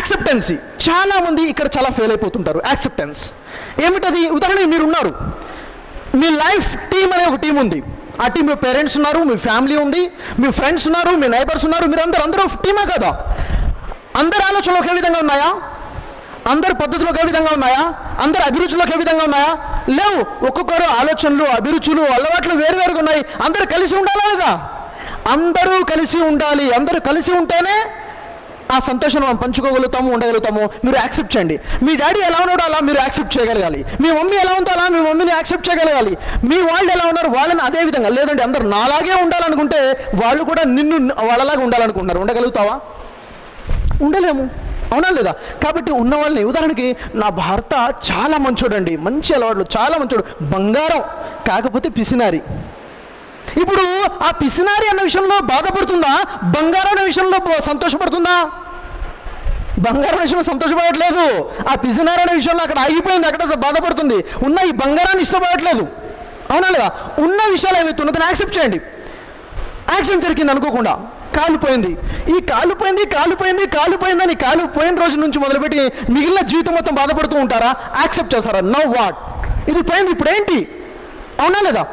Acceptancy. చాలామంది ఇక్కడ చాలా ఫెయిల్ అయిపోతుంటారు. యాక్సెప్టెన్స్ ఏమిటది? ఉదాహరణకి మీరు ఉన్నారు, మీ లైఫ్ టీమ్ అనే ఒక టీం ఉంది. ఆ టీంలో పేరెంట్స్ ఉన్నారు, మీ ఫ్యామిలీ ఉంది, మీ ఫ్రెండ్స్ ఉన్నారు, మీ నైబర్స్ ఉన్నారు. మీరు అందరూ టీమా కదా? అందరి ఆలోచనలు ఒకే విధంగా ఉన్నాయా? అందరి పద్ధతులు ఒకే విధంగా ఉన్నాయా? అందరి అభిరుచులు ఒకే విధంగా ఉన్నాయా? లేవు. ఒక్కొక్కరు ఆలోచనలు, అభిరుచులు, అలవాట్లు వేరువేరుగా ఉన్నాయి. అందరూ కలిసి ఉండాలా లేదా? అందరూ కలిసి ఉండాలి. అందరూ కలిసి ఉంటేనే ఆ సంతోషం మనం పంచుకోగలుగుతాము, ఉండగలుగుతాము. మీరు యాక్సెప్ట్ చేయండి. మీ డాడీ ఎలా ఉన్నాడో అలా మీరు యాక్సెప్ట్ చేయగలగాలి. మీ మమ్మీ ఎలా ఉందో అలా మీ మమ్మీని యాక్సెప్ట్ చేయగలగాలి. మీ వాళ్ళు ఎలా ఉన్నారు వాళ్ళని అదే విధంగా. లేదంటే అందరూ నాలాగే ఉండాలనుకుంటే వాళ్ళు కూడా నిన్ను వాళ్ళలాగా ఉండాలనుకుంటున్నారు. ఉండగలుగుతావా? ఉండలేము. అవునా లేదా? కాబట్టి ఉన్న వాళ్ళని, ఉదాహరణకి నా భర్త చాలా మంచోడండి, మంచి అలవాట్లు, చాలా మంచోడు, బంగారం, కాకపోతే పిసినారి. ఇప్పుడు ఆ పిసినారి అన్న విషయంలో బాధపడుతుందా? బంగారం అనే విషయంలో సంతోషపడుతుందా? బంగారం విషయంలో సంతోషపడట్లేదు. ఆ పిసినారి అనే విషయంలో అక్కడ ఆగిపోయింది, అక్కడ బాధపడుతుంది. ఉన్న ఈ బంగారాన్ని ఇష్టపడట్లేదు. అవునా లేదా? ఉన్న విషయాలు ఏవైతే ఉన్నదో యాక్సెప్ట్ చేయండి. యాక్సిడెంట్ జరిగింది అనుకోకుండా, కాలిపోయింది. ఈ కాలిపోయిందని కాలిపోయిన రోజు నుంచి మొదలుపెట్టి మిగిలిన జీవితం మొత్తం బాధపడుతూ ఉంటారా? యాక్సెప్ట్ చేస్తారా? Now what? ఇది పోయింది, ఇప్పుడు ఏంటి? అవునా లేదా?